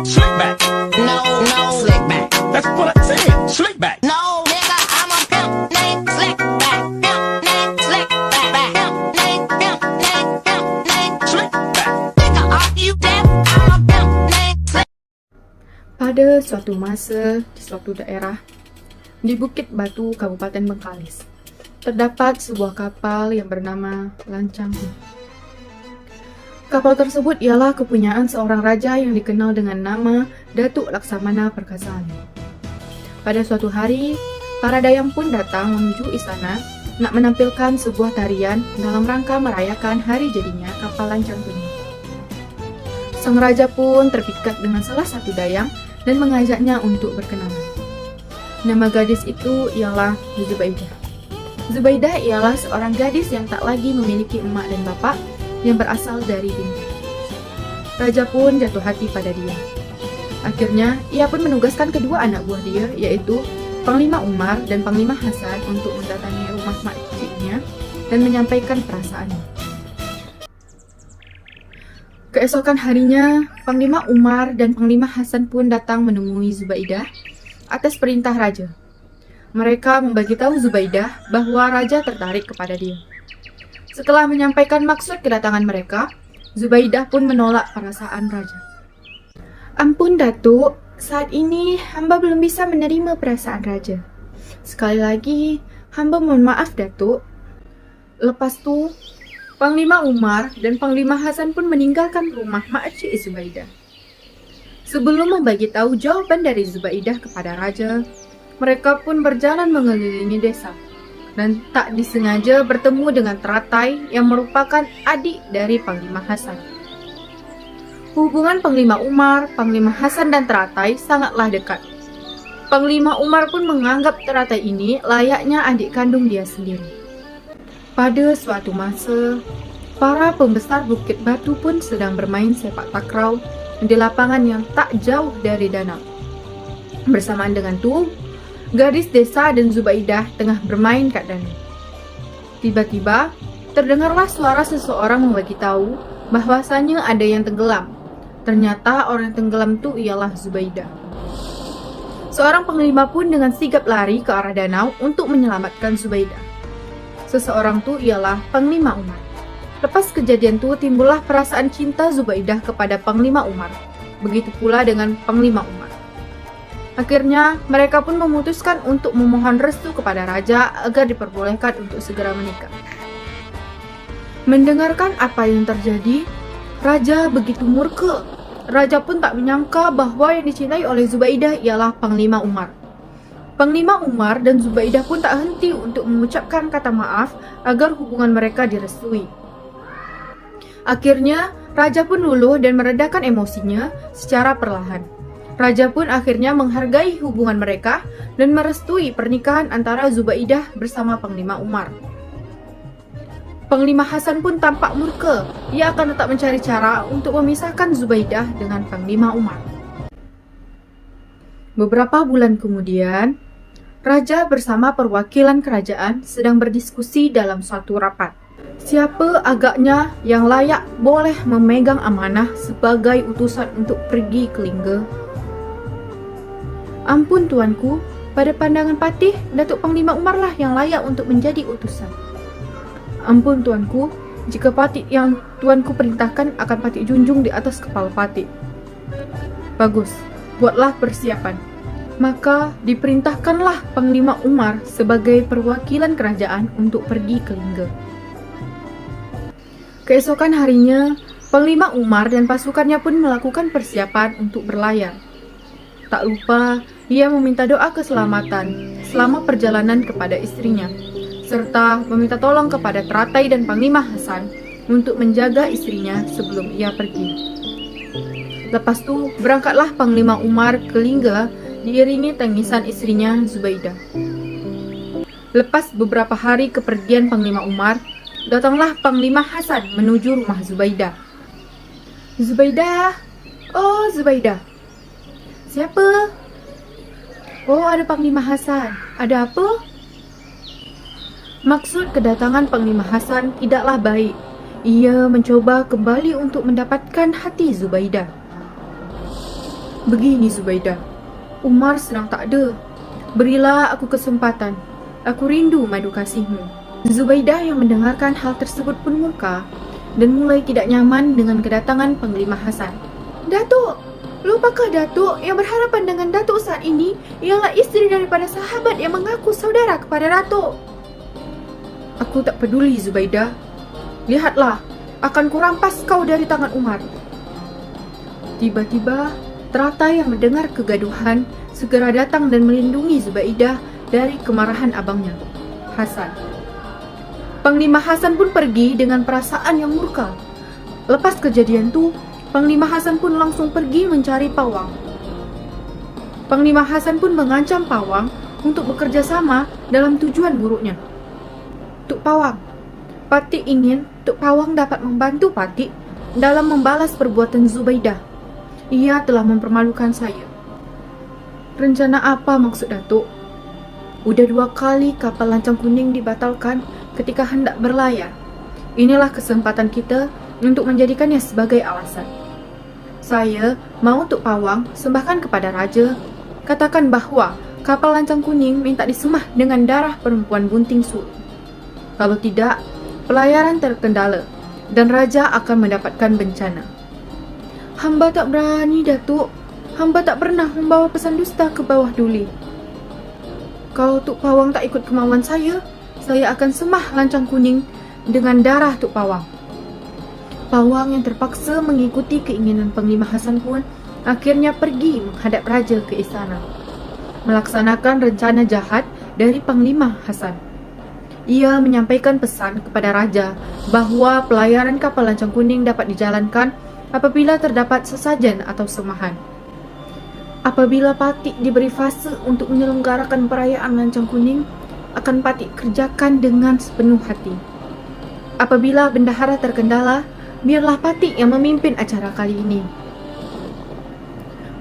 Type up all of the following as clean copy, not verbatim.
Slick back. No, no, slick back. That's what I said. Slick back. No, nigga, I'm a pimp named Slick Back. Pimp named Slick Back. Pimp named Slick back. Nigga, are you deaf? I'm a pimp named Slick. Pada suatu masa di suatu daerah di Bukit Batu, Kabupaten Bengkalis, terdapat sebuah kapal yang bernama Lancang. Kapal tersebut ialah kepunyaan seorang raja yang dikenal dengan nama Datuk Laksamana Perkasaan. Pada suatu hari, para dayang pun datang menuju istana nak menampilkan sebuah tarian dalam rangka merayakan hari jadinya kapal Lancang ini. Sang raja pun terpikat dengan salah satu dayang dan mengajaknya untuk berkenalan. Nama gadis itu ialah Zubaidah. Zubaidah ialah seorang gadis yang tak lagi memiliki emak dan bapak yang berasal dari bintang. Raja pun jatuh hati pada dia. Akhirnya, ia pun menugaskan kedua anak buah dia, yaitu Panglima Umar dan Panglima Hasan untuk mendatangi rumah makciknya dan menyampaikan perasaannya. Keesokan harinya, Panglima Umar dan Panglima Hasan pun datang menemui Zubaidah atas perintah raja. Mereka memberitahu Zubaidah bahwa raja tertarik kepada dia. Setelah menyampaikan maksud kedatangan mereka, Zubaidah pun menolak perasaan raja. Ampun Datuk, saat ini hamba belum bisa menerima perasaan raja. Sekali lagi, hamba mohon maaf Datuk. Lepas tu, Panglima Umar dan Panglima Hasan pun meninggalkan rumah makcik Zubaidah. Sebelum membagi tahu jawaban dari Zubaidah kepada raja, mereka pun berjalan mengelilingi desa dan tak disengaja bertemu dengan Teratai yang merupakan adik dari Panglima Hasan. Hubungan Panglima Umar, Panglima Hasan dan Teratai sangatlah dekat. Panglima Umar pun menganggap Teratai ini layaknya adik kandung dia sendiri. Pada suatu masa, para pembesar Bukit Batu pun sedang bermain sepak takraw di lapangan yang tak jauh dari danau. Bersamaan dengan itu, gadis desa dan Zubaidah tengah bermain kat danau. Tiba-tiba, terdengarlah suara seseorang membagi tahu bahwasanya ada yang tenggelam. Ternyata orang yang tenggelam itu ialah Zubaidah. Seorang panglima pun dengan sigap lari ke arah danau untuk menyelamatkan Zubaidah. Seseorang itu ialah Panglima Umar. Lepas kejadian itu timbullah perasaan cinta Zubaidah kepada Panglima Umar. Begitu pula dengan Panglima Umar. Akhirnya, mereka pun memutuskan untuk memohon restu kepada raja agar diperbolehkan untuk segera menikah. Mendengarkan apa yang terjadi, raja begitu murka. Raja pun tak menyangka bahwa yang dicintai oleh Zubaidah ialah Panglima Umar. Panglima Umar dan Zubaidah pun tak henti untuk mengucapkan kata maaf agar hubungan mereka direstui. Akhirnya, raja pun luluh dan meredakan emosinya secara perlahan. Raja pun akhirnya menghargai hubungan mereka dan merestui pernikahan antara Zubaidah bersama Panglima Umar. Panglima Hasan pun tampak murka. Ia akan tetap mencari cara untuk memisahkan Zubaidah dengan Panglima Umar. Beberapa bulan kemudian, raja bersama perwakilan kerajaan sedang berdiskusi dalam suatu rapat. Siapa agaknya yang layak boleh memegang amanah sebagai utusan untuk pergi ke Lingga? Ampun tuanku, pada pandangan patih, Datuk Panglima Umar lah yang layak untuk menjadi utusan. Ampun tuanku, jika patih yang tuanku perintahkan akan patih junjung di atas kepala patih. Bagus, buatlah persiapan. Maka diperintahkanlah Panglima Umar sebagai perwakilan kerajaan untuk pergi ke Lingga. Keesokan harinya, Panglima Umar dan pasukannya pun melakukan persiapan untuk berlayar. Tak lupa, ia meminta doa keselamatan selama perjalanan kepada istrinya, serta meminta tolong kepada Teratai dan Panglima Hasan untuk menjaga istrinya sebelum ia pergi. Lepas itu, berangkatlah Panglima Umar ke Lingga diiringi tangisan istrinya Zubaidah. Lepas beberapa hari kepergian Panglima Umar, datanglah Panglima Hasan menuju rumah Zubaidah. Zubaidah, oh Zubaidah. Siapa? Oh, ada Panglima Hasan. Ada apa? Maksud kedatangan Panglima Hasan tidaklah baik. Ia mencoba kembali untuk mendapatkan hati Zubaidah. Begini Zubaidah, Umar sedang tak ada. Berilah aku kesempatan. Aku rindu madu kasihmu. Zubaidah yang mendengarkan hal tersebut pun murka dan mulai tidak nyaman dengan kedatangan Panglima Hasan. Datuk, lupakah Datuk yang berhadapan dengan Datuk saat ini ialah isteri daripada sahabat yang mengaku saudara kepada Datuk? Aku tak peduli Zubaidah. Lihatlah, akan kurampas kau dari tangan Umar. Tiba-tiba, Teratai yang mendengar kegaduhan segera datang dan melindungi Zubaidah dari kemarahan abangnya, Hasan. Panglima Hasan pun pergi dengan perasaan yang murka. Lepas kejadian itu, Panglima Hasan pun langsung pergi mencari Pawang. Panglima Hasan pun mengancam Pawang untuk bekerja sama dalam tujuan buruknya. Tuk Pawang, Patik ingin Tuk Pawang dapat membantu Patik dalam membalas perbuatan Zubaidah. Ia telah mempermalukan saya. Rencana apa maksud Datuk? Udah 2 kali kapal lancang kuning dibatalkan ketika hendak berlayar. Inilah kesempatan kita untuk menjadikannya sebagai alasan. Saya mau Tuk Pawang sembahkan kepada Raja. Katakan bahwa kapal lancang kuning minta disemah dengan darah perempuan bunting sulung. Kalau tidak, pelayaran terkendala dan Raja akan mendapatkan bencana. Hamba tak berani, Datuk. Hamba tak pernah membawa pesan dusta ke bawah duli. Kalau Tuk Pawang tak ikut kemauan saya akan semah lancang kuning dengan darah Tuk Pawang. Pawang yang terpaksa mengikuti keinginan Panglima Hasan pun akhirnya pergi menghadap Raja ke istana, melaksanakan rencana jahat dari Panglima Hasan. Ia menyampaikan pesan kepada Raja bahawa pelayaran kapal lancang kuning dapat dijalankan apabila terdapat sesajen atau semahan. Apabila Patik diberi fase untuk menyelenggarakan perayaan lancang kuning, akan Patik kerjakan dengan sepenuh hati. Apabila bendahara terkendala, biarlah Patik yang memimpin acara kali ini.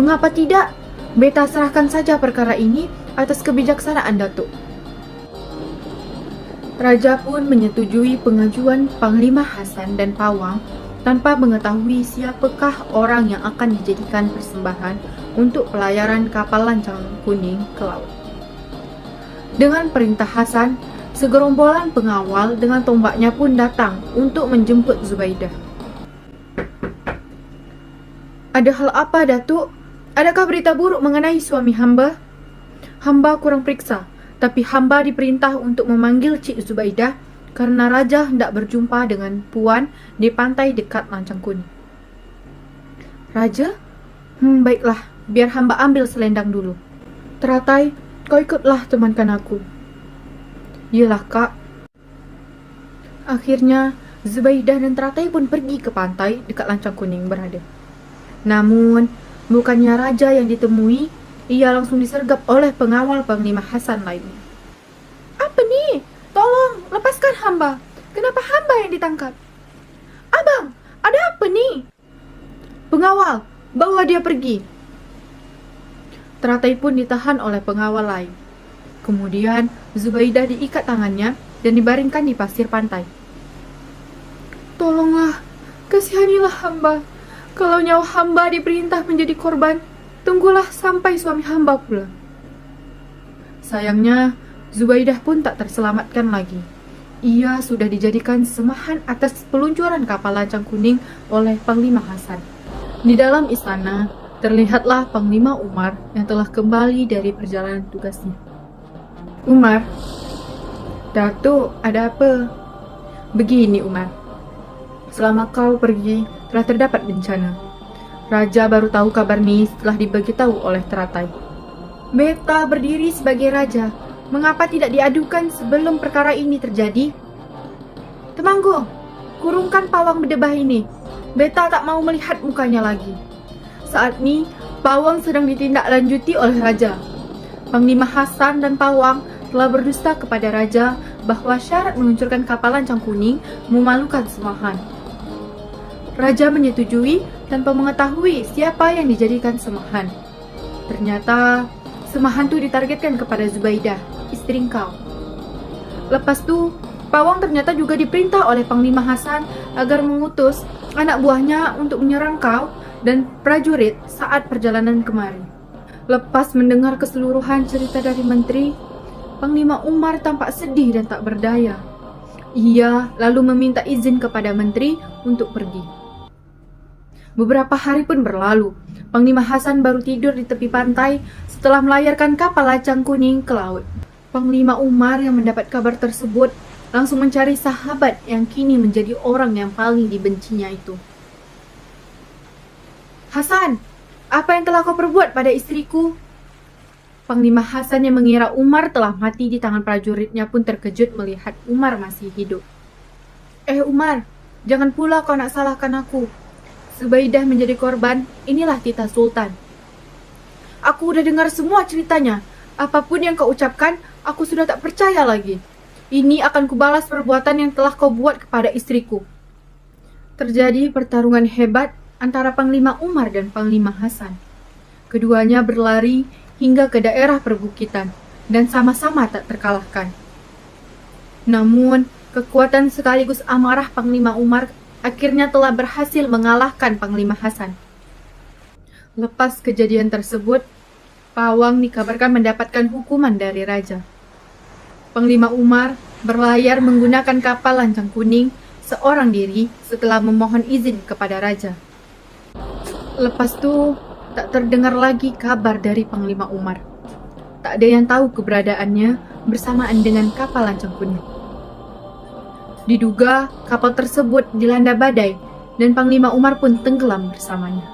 Mengapa tidak? Beta serahkan saja perkara ini atas kebijaksanaan Datuk. Raja pun menyetujui pengajuan Panglima Hasan dan Pawang tanpa mengetahui siapakah orang yang akan dijadikan persembahan untuk pelayaran kapal lancang kuning ke laut. Dengan perintah Hasan, segerombolan pengawal dengan tombaknya pun datang untuk menjemput Zubaidah. Ada hal apa, Datuk? Adakah berita buruk mengenai suami hamba? Hamba kurang periksa, tapi hamba diperintah untuk memanggil Cik Zubaidah karena Raja hendak berjumpa dengan Puan di pantai dekat lancang kuning. Raja? Baiklah, biar hamba ambil selendang dulu. Teratai, kau ikutlah temankan aku. Yelah, Kak. Akhirnya, Zubaidah dan Teratai pun pergi ke pantai dekat lancang kuning berada. Namun, bukannya Raja yang ditemui, ia langsung disergap oleh pengawal Panglima Hasan lainnya. Apa nih? Tolong, lepaskan hamba. Kenapa hamba yang ditangkap? Abang, ada apa nih? Pengawal, bawa dia pergi. Teratai pun ditahan oleh pengawal lain. Kemudian, Zubaidah diikat tangannya dan dibaringkan di pasir pantai. Tolonglah, kasihanilah hamba. Kalau nyawa hamba diperintah menjadi korban, tunggulah sampai suami hamba pulang. Sayangnya, Zubaidah pun tak terselamatkan lagi. Ia sudah dijadikan semahan atas peluncuran kapal lancang kuning oleh Panglima Hasan. Di dalam istana, terlihatlah Panglima Umar yang telah kembali dari perjalanan tugasnya. Umar, Datuk, ada apa? Begini Umar, selama kau pergi, telah terdapat bencana. Raja baru tahu kabar ini setelah diberitahu oleh Teratai. Beta berdiri sebagai raja. Mengapa tidak diadukan sebelum perkara ini terjadi? Temanggung, kurungkan pawang berdebah ini. Beta tak mau melihat mukanya lagi. Saat ini, pawang sedang ditindaklanjuti oleh Raja. Panglima Hasan dan pawang telah berdusta kepada Raja bahwa syarat meluncurkan kapal lancang kuning memalukan semahan. Raja menyetujui tanpa mengetahui siapa yang dijadikan semahan. Ternyata, semahan itu ditargetkan kepada Zubaidah, istri kau. Lepas tu, pawang ternyata juga diperintah oleh Panglima Hasan agar mengutus anak buahnya untuk menyerang kau dan prajurit saat perjalanan kemari. Lepas mendengar keseluruhan cerita dari menteri, Panglima Umar tampak sedih dan tak berdaya. Ia lalu meminta izin kepada menteri untuk pergi. Beberapa hari pun berlalu. Panglima Hasan baru tidur di tepi pantai setelah melayarkan kapal Lacang Kuning ke laut. Panglima Umar yang mendapat kabar tersebut langsung mencari sahabat yang kini menjadi orang yang paling dibencinya itu. "Hasan, apa yang telah kau perbuat pada istriku?" Panglima Hasan yang mengira Umar telah mati di tangan prajuritnya pun terkejut melihat Umar masih hidup. Umar, jangan pula kau nak salahkan aku. Zubaidah menjadi korban, inilah titah Sultan. Aku udah dengar semua ceritanya. Apapun yang kau ucapkan, aku sudah tak percaya lagi. Ini akan kubalas perbuatan yang telah kau buat kepada istriku. Terjadi pertarungan hebat antara Panglima Umar dan Panglima Hasan. Keduanya berlari hingga ke daerah perbukitan dan sama-sama tak terkalahkan. Namun, kekuatan sekaligus amarah Panglima Umar akhirnya telah berhasil mengalahkan Panglima Hasan. Lepas kejadian tersebut, Pawang dikabarkan mendapatkan hukuman dari raja. Panglima Umar berlayar menggunakan kapal Lancang Kuning seorang diri setelah memohon izin kepada raja. Lepas itu, tak terdengar lagi kabar dari Panglima Umar. Tak ada yang tahu keberadaannya bersamaan dengan kapal Lancang Kuning. Diduga kapal tersebut dilanda badai dan Panglima Umar pun tenggelam bersamanya.